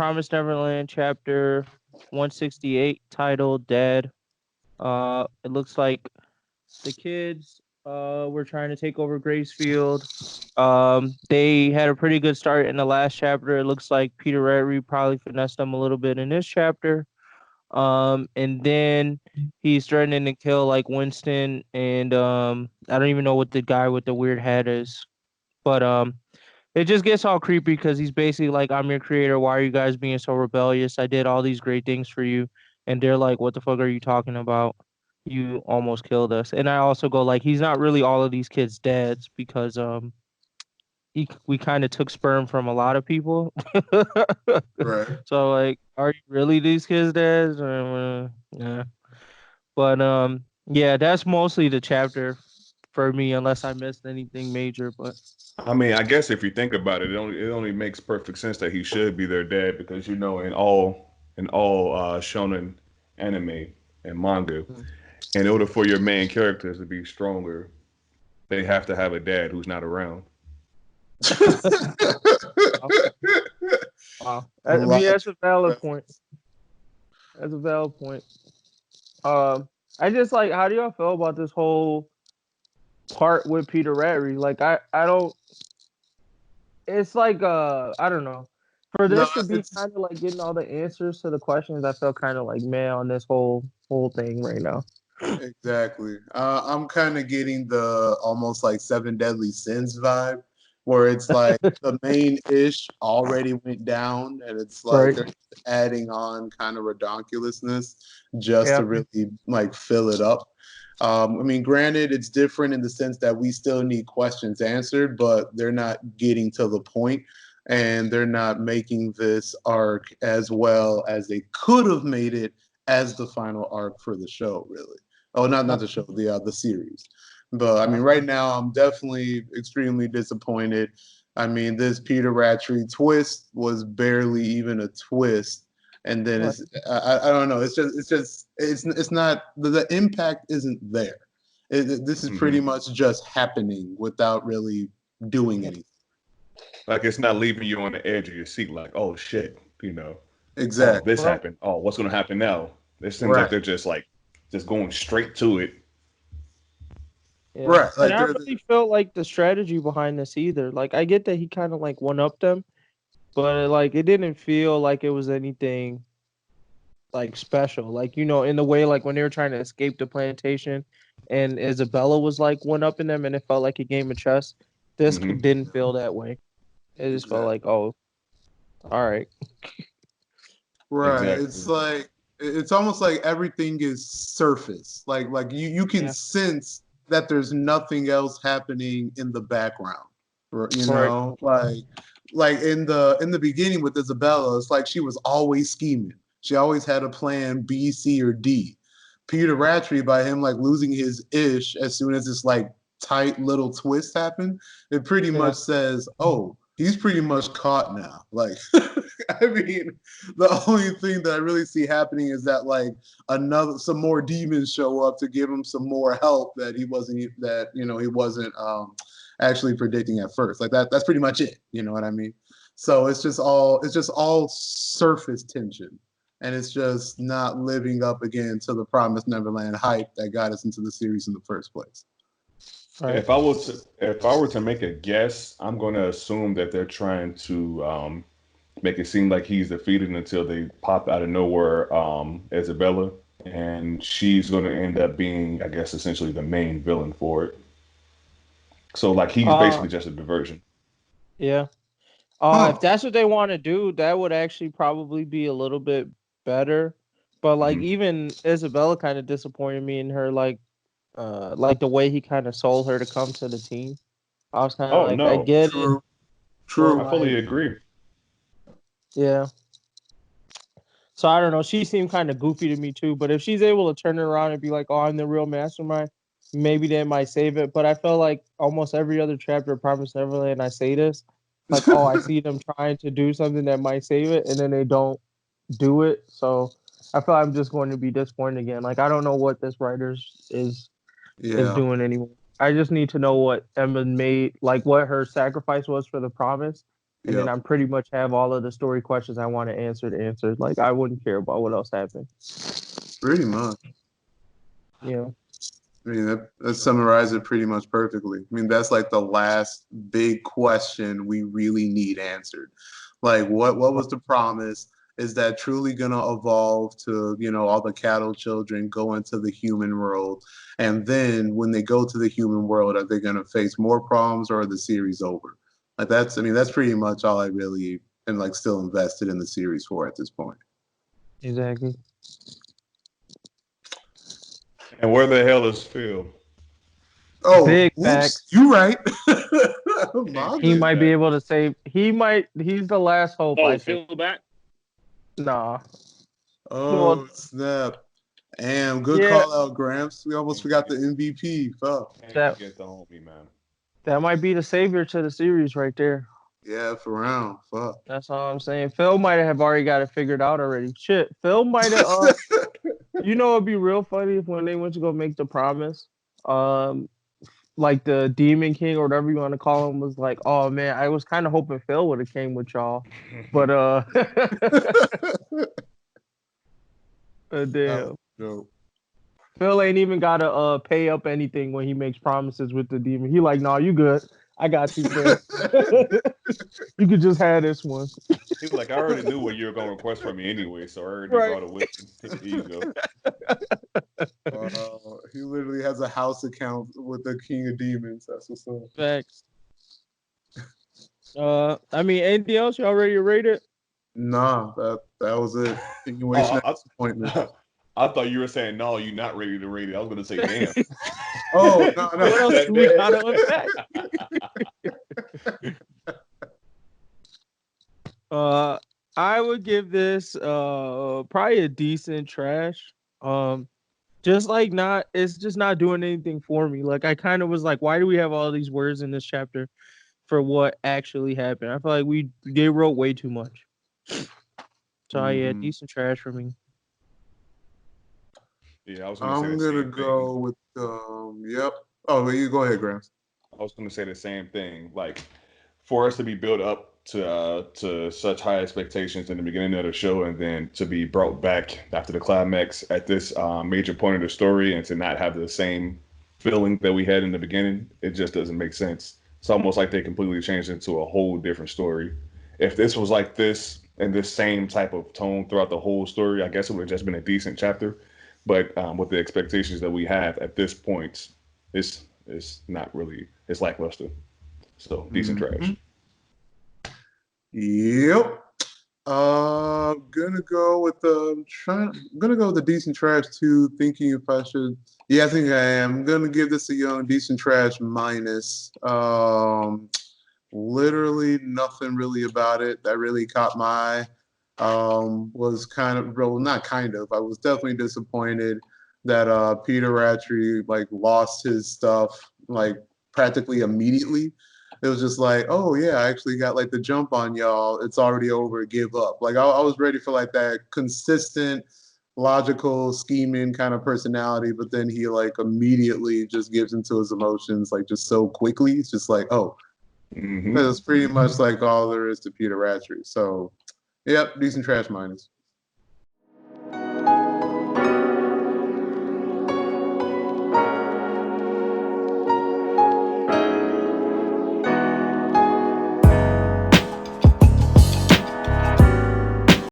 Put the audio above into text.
Promised Neverland Chapter 168, titled Dead. It looks like the kids were trying to take over Gracefield. They had a pretty good start in the last chapter. It looks like Peter Ratri probably finessed them a little bit in this chapter. And then he's threatening to kill like Winston and I don't even know what the guy with the weird hat is. But it just gets all creepy because he's basically like, I'm your creator. Why are you guys being so rebellious? I did all these great things for you. And they're like, what the fuck are you talking about? You almost killed us. And I also go like, he's not really all of these kids' dads because we kind of took sperm from a lot of people. Right. So like, are you really these kids' dads? Yeah. But yeah, that's mostly the chapter for me, unless I missed anything major. But I mean, I guess if you think about it, it only makes perfect sense that he should be their dad because in all shonen anime and manga, in order for your main characters to be stronger, they have to have a dad who's not around. wow, I mean that's a valid point. That's a valid point. I just like, how do y'all feel about this whole part with Peter Ratri? Like, I don't. It's like I don't know. For this to be kind of like getting all the answers to the questions, I feel kind of like meh on this whole thing right now. Exactly. I'm kind of getting the almost like Seven Deadly Sins vibe, where it's like the main ish already went down, and it's like they're adding on kind of redonkulousness just to really like fill it up. I mean, granted, it's different in the sense that we still need questions answered, but they're not getting to the point, and they're not making this arc as well as they could have made it as the final arc for the show, really. Oh, not the show, the series. But I mean, right now, I'm definitely extremely disappointed. I mean, this Peter Ratri twist was barely even a twist, and then I don't know. It's not the impact isn't there. This is pretty much just happening without really doing anything. Like it's not leaving you on the edge of your seat. Like, oh shit, Exactly. Oh, this happened. Oh, what's gonna happen now? It seems like they're just going straight to it. Yeah. Right. Like, and I really felt like the strategy behind this either. Like, I get that he kind of like one-upped them, but like it didn't feel like it was anything like special. Like, in the way like when they were trying to escape the plantation and Isabella was like one-upping them and it felt like a game of chess. This didn't feel that way. It just felt like, oh, all right. Right. Exactly. It's almost like everything is surface. Like you can sense that there's nothing else happening in the background. Like in the beginning with Isabella, it's like she was always scheming. She always had a plan B, C, or D. Peter Ratri, by him like losing his ish as soon as this like tight little twist happened, it pretty much says, oh, he's pretty much caught now. Like, I mean, the only thing that I really see happening is that like some more demons show up to give him some more help that he wasn't actually predicting at first. Like that's pretty much it. You know what I mean? So it's just all surface tension. And it's just not living up again to the Promised Neverland hype that got us into the series in the first place. Right. If I were to make a guess, I'm going to assume that they're trying to make it seem like he's defeated until they pop out of nowhere Isabella, and she's going to end up being, I guess, essentially the main villain for it. So like he's basically just a diversion. Yeah. If that's what they want to do, that would actually probably be a little bit better. But like even Isabella kind of disappointed me in her like the way he kind of sold her to come to the team. I was kind of I get it. True. I fully agree. Yeah. So I don't know. She seemed kind of goofy to me too. But if she's able to turn it around and be like, "Oh, I'm the real mastermind," maybe they might save it. But I felt like almost every other chapter of Promised Neverland, I say this, like, "Oh, I see them trying to do something that might save it," and then they don't do it. So I feel I'm just going to be disappointed again. Like I don't know what this writer is doing anymore. I just need to know what Emma made, like what her sacrifice was for the promise, And then I pretty much have all of the story questions I want to answer. Like, I wouldn't care about what else happened. Pretty much. Yeah. I mean, that summarizes it pretty much perfectly. I mean, that's like the last big question we really need answered. Like, what was the promise? Is that truly going to evolve to, all the cattle children go into the human world? And then when they go to the human world, are they going to face more problems, or are the series over? Like, that's pretty much all I really am like still invested in the series for at this point. Exactly. And where the hell is Phil? Oh, big oops, facts. you right. He might be able to save. He's the last hope. I think. Phil back? Nah. Oh, snap. Damn, good call out, Gramps. We almost forgot the MVP. Fuck. Can't forget the homie, man. That might be the savior to the series right there. Yeah, for round. Fuck. That's all I'm saying. Phil might have already got it figured out already. Shit. Phil might have it'd be real funny if when they went to go make the promise, like the Demon King or whatever you want to call him was like, oh man, I was kind of hoping Phil would have came with y'all. But damn. No. Phil ain't even gotta pay up anything when he makes promises with the demon. He like, nah, you good. I got you, Phil. You could just have this one. He's like, I already knew what you were gonna request from me anyway, so I already brought it with me. Here you go. He literally has a house account with the King of Demons. That's what's up. Facts. I mean, anything else? Y'all ready to rate it? Nah, that was it. Continuation of disappointment. I thought you were saying no, you're not ready to rate it. I was gonna say damn. Oh no. What else do we gotta unpack? I would give this probably a decent trash. It's just not doing anything for me. Like I kind of was like, why do we have all these words in this chapter for what actually happened? I feel like they wrote way too much. So yeah, decent trash for me. Yeah, I'm gonna go with yep. Oh, you go ahead, Grams. I was gonna say the same thing. Like for us to be built up to such high expectations in the beginning of the show, and then to be brought back after the climax at this major point of the story, and to not have the same feeling that we had in the beginning, it just doesn't make sense. It's almost like they completely changed into a whole different story. If this was like this and this same type of tone throughout the whole story, I guess it would have just been a decent chapter. But with the expectations that we have at this point, it's not really, it's lackluster. So decent trash. Yep. Gonna go with the decent trash too. Thinking if I should. Yeah, I think I am. I'm gonna give this a young decent trash minus. Literally nothing really about it that really caught my eye. Was kind of, well, not kind of. I was definitely disappointed that Peter Ratri like lost his stuff like practically immediately. It was just like, oh yeah, I actually got like the jump on y'all. It's already over. Give up. Like I was ready for like that consistent, logical, scheming kind of personality, but then he like immediately just gives into his emotions like just so quickly. It's just like, oh, that's pretty much like all there is to Peter Ratri. So, yep, decent trash minus.